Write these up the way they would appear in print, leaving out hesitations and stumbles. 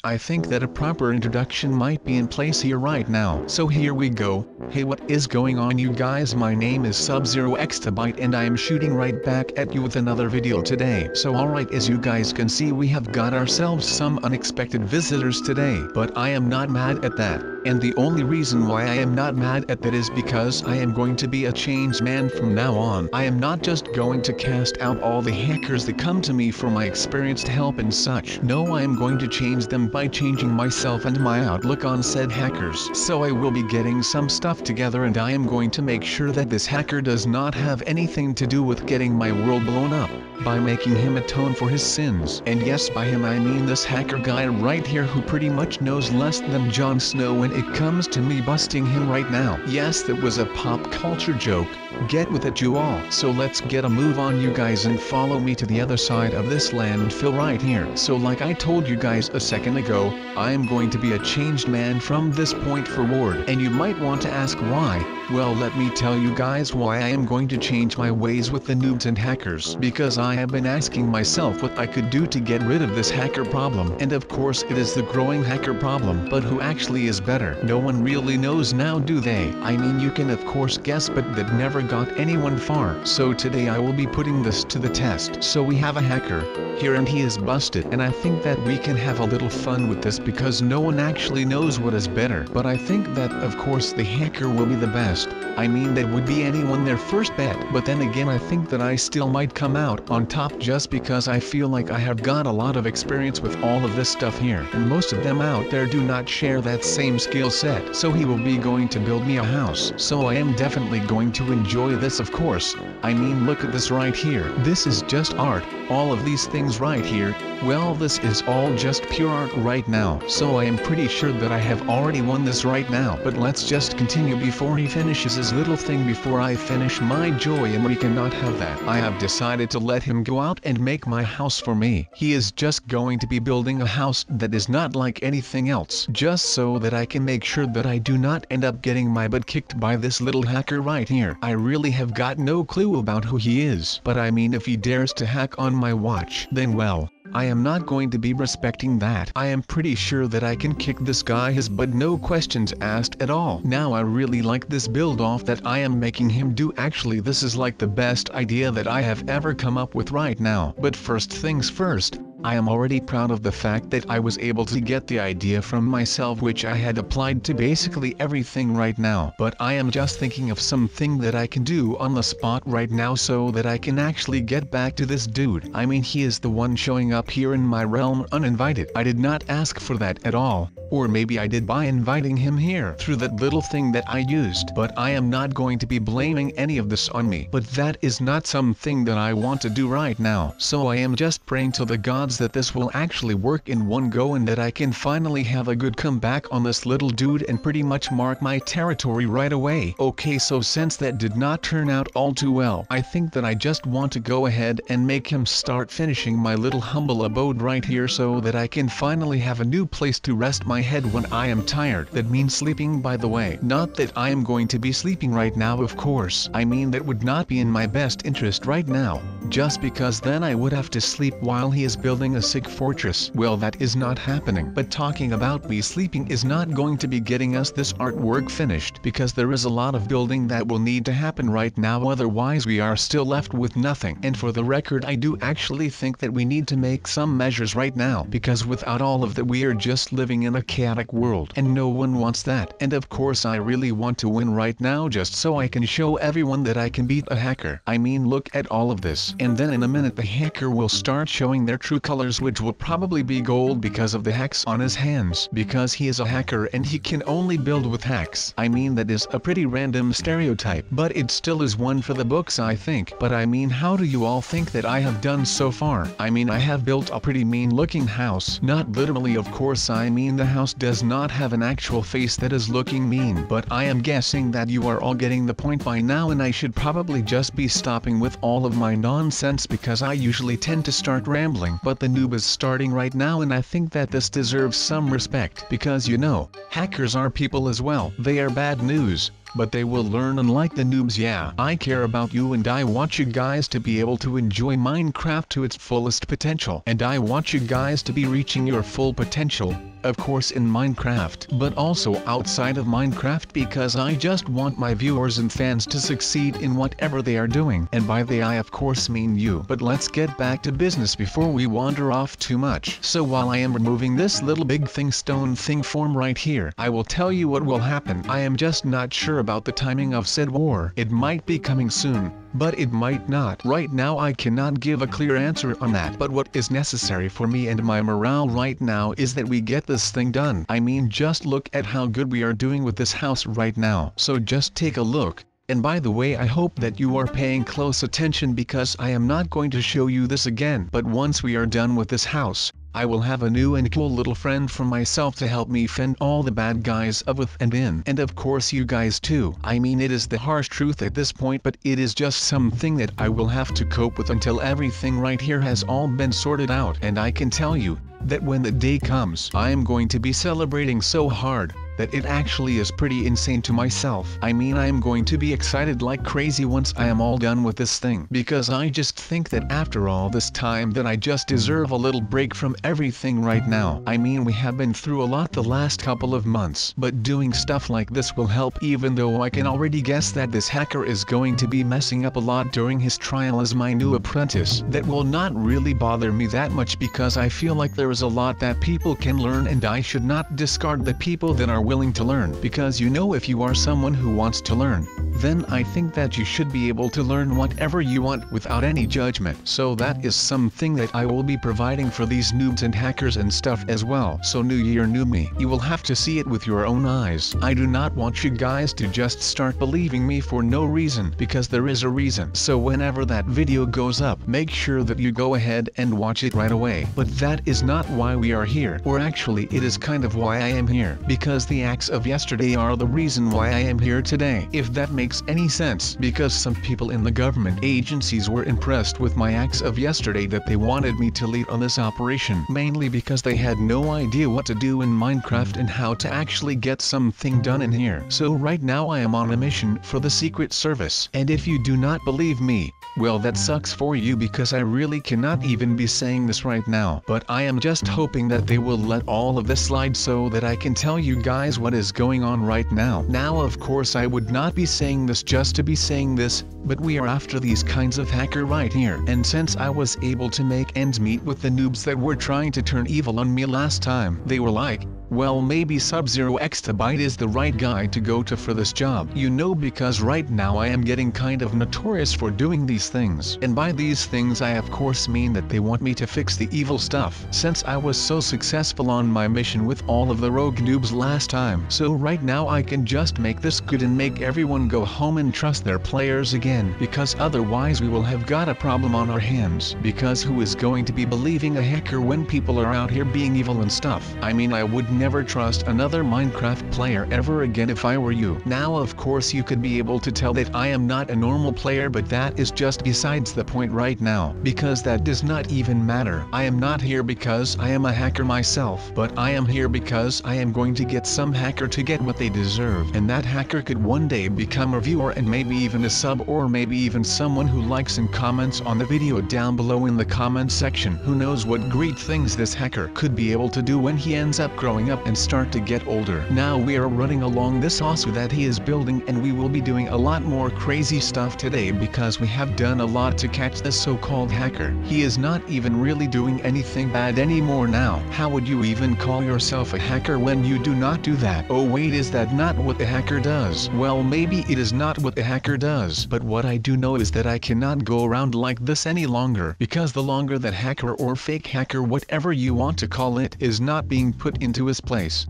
I think that a proper introduction might be in place here right now. So here we go. Hey, what is going on, you guys? My name is SubZeroExtabyte and I am shooting right back at you with another video today. So alright, as you guys can see, we have got ourselves some unexpected visitors today. But I am not mad at that. And the only reason why I am not mad at that is because I am going to be a changed man from now on. I am not just going to cast out all the hackers that come to me for my experienced help and such. No, I am going to change them by changing myself and my outlook on said hackers. So I will be getting some stuff together and I am going to make sure that this hacker does not have anything to do with getting my world blown up, by making him atone for his sins. And yes, by him I mean this hacker guy right here who pretty much knows less than Jon Snow when it comes to me busting him right now. Yes, that was a pop culture joke. Get with it, you all. So let's get a move on, you guys, and follow me to the other side of this landfill right here. So like I told you guys a second ago, I am going to be a changed man from this point forward. And you might want to ask why. Well, let me tell you guys why I am going to change my ways with the noobs and hackers. Because I have been asking myself what I could do to get rid of this hacker problem. And of course it is the growing hacker problem. But who actually is better? No one really knows now, do they? I mean, you can of course guess, but that never got anyone far. So today I will be putting this to the test. So we have a hacker here and he is busted. And I think that we can have a little fun with this because no one actually knows what is better. But I think that of course the hacker will be the best. I mean, that would be anyone their first bet. But then again, I think that I still might come out on top just because I feel like I have got a lot of experience with all of this stuff here. And most of them out there do not share that same skill set. So he will be going to build me a house. So I am definitely going to enjoy this, of course. I mean, look at this right here. This is just art. All of these things right here, well, this is all just pure art right now. So I am pretty sure that I have already won this right now. But let's just continue before he finishes his little thing before I finish my joy, and we cannot have that. I have decided to let him go out and make my house for me. He is just going to be building a house that is not like anything else, just so that I can make sure that I do not end up getting my butt kicked by this little hacker right here. I really have got no clue about who he is, but I mean, if he dares to hack on my watch, then well, I am not going to be respecting that. I am pretty sure that I can kick this guy his butt, no questions asked at all. Now I really like this build off that I am making him do. Actually, this is like the best idea that I have ever come up with right now. But first things first, I am already proud of the fact that I was able to get the idea from myself, which I had applied to basically everything right now. But I am just thinking of something that I can do on the spot right now so that I can actually get back to this dude. I mean, he is the one showing up here in my realm uninvited. I did not ask for that at all. Or maybe I did by inviting him here through that little thing that I used. But I am not going to be blaming any of this on me. But that is not something that I want to do right now. So I am just praying to the gods that this will actually work in one go and that I can finally have a good comeback on this little dude and pretty much mark my territory right away. Okay, so since that did not turn out all too well, I think that I just want to go ahead and make him start finishing my little humble abode right here so that I can finally have a new place to rest my head when I am tired. That means sleeping, by the way. Not that I am going to be sleeping right now, of course. I mean, that would not be in my best interest right now, just because then I would have to sleep while he is building a sick fortress. Well, that is not happening. But talking about me sleeping is not going to be getting us this artwork finished, because there is a lot of building that will need to happen right now, otherwise we are still left with nothing. And for the record, I do actually think that we need to make some measures right now, because without all of that we are just living in a chaotic world, and no one wants that. And of course I really want to win right now just so I can show everyone that I can beat a hacker. I mean, look at all of this. And then in a minute the hacker will start showing their true colors, which will probably be gold because of the hacks on his hands. Because he is a hacker and he can only build with hacks. I mean, that is a pretty random stereotype, but it still is one for the books, I think. But I mean, how do you all think that I have done so far? I mean, I have built a pretty mean looking house. Not literally, of course. I mean, the house does not have an actual face that is looking mean. But I am guessing that you are all getting the point by now, and I should probably just be stopping with all of my nonsense because I usually tend to start rambling. But the noob is starting right now, and I think that this deserves some respect, because you know, hackers are people as well. They are bad news, but they will learn, unlike the noobs. Yeah, I care about you and I want you guys to be able to enjoy Minecraft to its fullest potential. And I want you guys to be reaching your full potential. of course in Minecraft, but also outside of Minecraft, because I just want my viewers and fans to succeed in whatever they are doing. And by they I of course mean you. But let's get back to business before we wander off too much. So while I am removing this little big stone thing form right here, I will tell you what will happen. I am just not sure about the timing of said war. It might be coming soon, but it might not. Right now I cannot give a clear answer on that, but what is necessary for me and my morale right now is that we get this thing done. I mean, just look at how good we are doing with this house right now. So just take a look. And by the way, I hope that you are paying close attention, because I am not going to show you this again. But once we are done with this house, I will have a new and cool little friend for myself to help me fend all the bad guys of with and in. And of course you guys too. I mean, it is the harsh truth at this point, but it is just something that I will have to cope with until everything right here has all been sorted out. And I can tell you that when the day comes, I am going to be celebrating so hard that it actually is pretty insane to myself. I mean, I am going to be excited like crazy once I am all done with this thing, because I just think that after all this time that I just deserve a little break from everything right now. I mean, we have been through a lot the last couple of months, but doing stuff like this will help, even though I can already guess that this hacker is going to be messing up a lot during his trial as my new apprentice. That will not really bother me that much, because I feel like there is a lot that people can learn, and I should not discard the people that are willing to learn, because you know, if you are someone who wants to learn, then I think that you should be able to learn whatever you want without any judgment. So that is something that I will be providing for these noobs and hackers and stuff as well. So new year, new me, you will have to see it with your own eyes. I do not want you guys to just start believing me for no reason, because there is a reason. So whenever that video goes up, make sure that you go ahead and watch it right away. But that is not why we are here, or actually it is kind of why I am here, because the acts of yesterday are the reason why I am here today, if that makes any sense. Because some people in the government agencies were impressed with my acts of yesterday, that they wanted me to lead on this operation, mainly because they had no idea what to do in Minecraft and how to actually get something done in here. So right now I am on a mission for the Secret Service, and if you do not believe me, well, that sucks for you, because I really cannot even be saying this right now. But I am just hoping that they will let all of this slide so that I can tell you guys what is going on right now. Now of course I would not be saying this just to be saying this, but we are after these kinds of hacker right here. And since I was able to make ends meet with the noobs that were trying to turn evil on me last time, they were like, well, maybe SubZeroExtabyte is the right guy to go to for this job. You know, because right now I am getting kind of notorious for doing these things. And by these things I of course mean that they want me to fix the evil stuff, since I was so successful on my mission with all of the rogue noobs last time. So right now I can just make this good and make everyone go home and trust their players again, because otherwise we will have got a problem on our hands. Because who is going to be believing a hacker when people are out here being evil and stuff? I mean, I would never trust another Minecraft player ever again if I were you. Now of course you could be able to tell that I am not a normal player, but that is just besides the point right now, because that does not even matter. I am not here because I am a hacker myself, but I am here because I am going to get some hacker to get what they deserve, and that hacker could one day become a viewer and maybe even a sub, or maybe even someone who likes and comments on the video down below in the comments section. Who knows what great things this hacker could be able to do when he ends up growing up and start to get older. Now we are running along this also that he is building, and we will be doing a lot more crazy stuff today, because we have done a lot to catch this so-called hacker. He is not even really doing anything bad anymore now. How would you even call yourself a hacker when you do not do that? Oh wait, is that not what the hacker does? Well, maybe it is not what the hacker does, but what I do know is that I cannot go around like this any longer, because the longer that hacker or fake hacker, whatever you want to call it, is not being put into his place,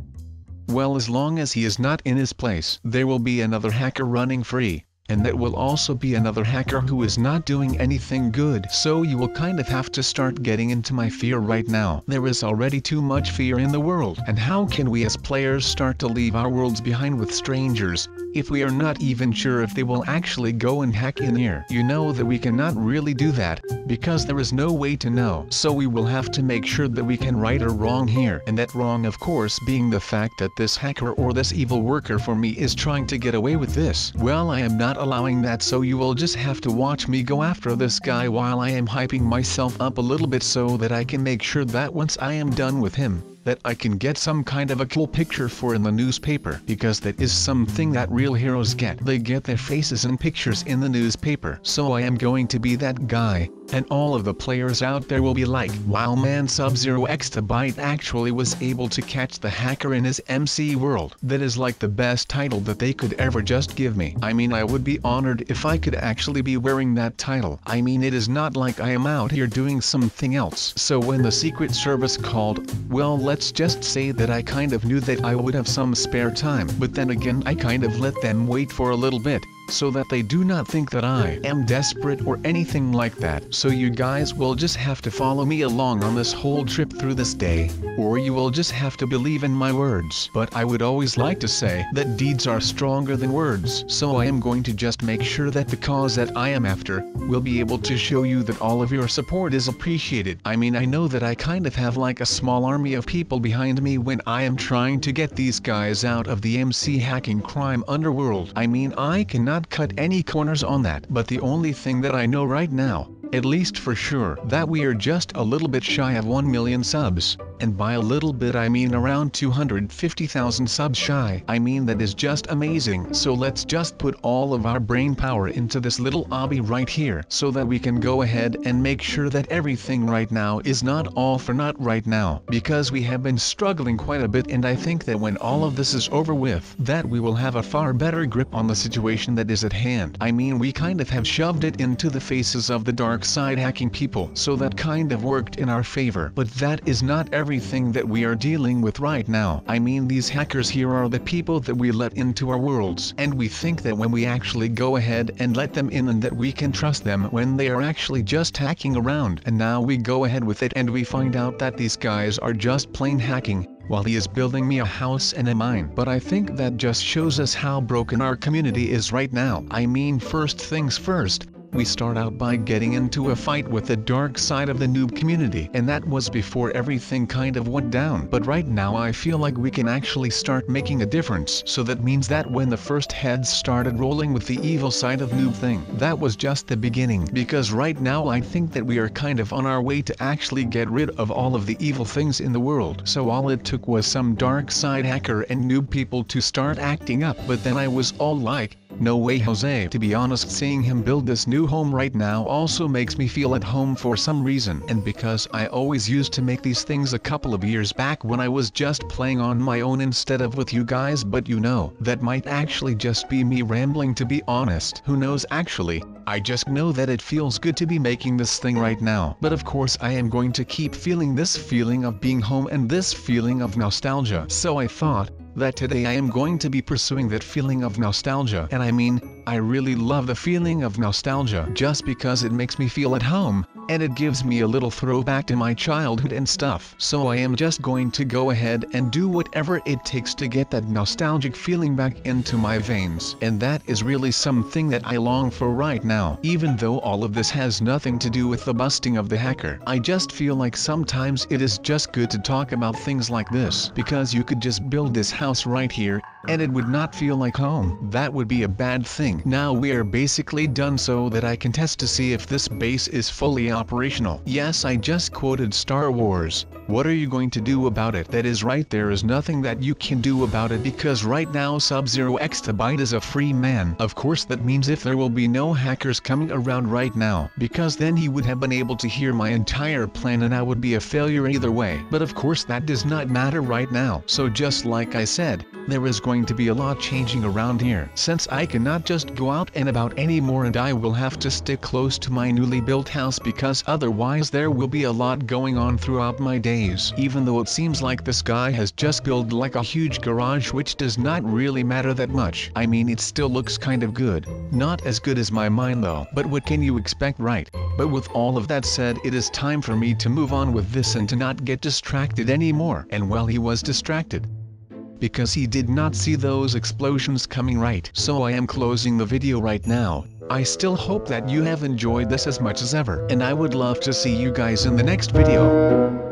well, as long as he is not in his place, there will be another hacker running free. And that will also be another hacker who is not doing anything good. So you will kind of have to start getting into my fear right now. There is already too much fear in the world. And how can we as players start to leave our worlds behind with strangers, if we are not even sure if they will actually go and hack in here? You know that we cannot really do that, because there is no way to know. So we will have to make sure that we can right or wrong here. And that wrong of course being the fact that this hacker or this evil worker for me is trying to get away with this. Well, I am not allowing that, so you will just have to watch me go after this guy while I am hyping myself up a little bit, so that I can make sure that once I am done with him, that I can get some kind of a cool picture for in the newspaper, because that is something that real heroes get. They get their faces and pictures in the newspaper. So I am going to be that guy, and all of the players out there will be like, wow man, SubZeroExtabyte actually was able to catch the hacker in his MC world. That is like the best title that they could ever just give me. I mean, I would be honored if I could actually be wearing that title. I mean, it is not like I am out here doing something else. So when the Secret Service called, well, let's just say that I kind of knew that I would have some spare time, but then again I kind of let them wait for a little bit, so that they do not think that I am desperate or anything like that. So you guys will just have to follow me along on this whole trip through this day, or you will just have to believe in my words. But I would always like to say that deeds are stronger than words, so I am going to just make sure that the cause that I am after will be able to show you that all of your support is appreciated. I mean, I know that I kind of have like a small army of people behind me when I am trying to get these guys out of the MC hacking crime underworld. I mean, I cannot cut any corners on that, but the only thing that I know right now, at least for sure, that we are just a little bit shy of 1 million subs. And by a little bit I mean around 250,000 subs shy. I mean, that is just amazing. So let's just put all of our brain power into this little obby right here, so that we can go ahead and make sure that everything right now is not all for naught right now. Because we have been struggling quite a bit, and I think that when all of this is over with, that we will have a far better grip on the situation that is at hand. I mean, we kind of have shoved it into the faces of the dark side hacking people, so that kind of worked in our favor. But that is not everything that we are dealing with right now. I mean, these hackers here are the people that we let into our worlds, and we think that when we actually go ahead and let them in, and that we can trust them when they are actually just hacking around. And now we go ahead with it and we find out that these guys are just plain hacking, while he is building me a house and a mine. But I think that just shows us how broken our community is right now. I mean, first things first, we start out by getting into a fight with the dark side of the noob community, and that was before everything kind of went down. But right now I feel like we can actually start making a difference. So that means that when the first heads started rolling with the evil side of noob thing, that was just the beginning. Because right now I think that we are kind of on our way to actually get rid of all of the evil things in the world. So all it took was some dark side hacker and noob people to start acting up. But then I was all like, no way Jose. To be honest, seeing him build this new home right now also makes me feel at home for some reason. And because I always used to make these things a couple of years back when I was just playing on my own instead of with you guys. But you know, that might actually just be me rambling, to be honest. Who knows actually? I just know that it feels good to be making this thing right now. But of course I am going to keep feeling this feeling of being home and this feeling of nostalgia. So I thought that today I am going to be pursuing that feeling of nostalgia. And I mean, I really love the feeling of nostalgia just because it makes me feel at home, and it gives me a little throwback to my childhood and stuff. So I am just going to go ahead and do whatever it takes to get that nostalgic feeling back into my veins. And that is really something that I long for right now. Even though all of this has nothing to do with the busting of the hacker, I just feel like sometimes it is just good to talk about things like this, because you could just build this house right here, and it would not feel like home. That would be a bad thing. Now we are basically done, so that I can test to see if this base is fully operational. Yes, I just quoted Star Wars. What are you going to do about it? That is right, there is nothing that you can do about it, because right now SubZeroExtabyte is a free man. Of course that means if there will be no hackers coming around right now, because then he would have been able to hear my entire plan and I would be a failure either way. But of course that does not matter right now. So just like I said, there is going to be a lot changing around here, since I cannot just go out and about anymore, and I will have to stick close to my newly built house, because otherwise there will be a lot going on throughout my days. Even though it seems like this guy has just built like a huge garage, which does not really matter that much. I mean, it still looks kind of good. Not as good as my mine though, but what can you expect, right? But with all of that said, it is time for me to move on with this and to not get distracted anymore. And well, he was distracted, because he did not see those explosions coming, right? So I am closing the video right now. I still hope that you have enjoyed this as much as ever, and I would love to see you guys in the next video.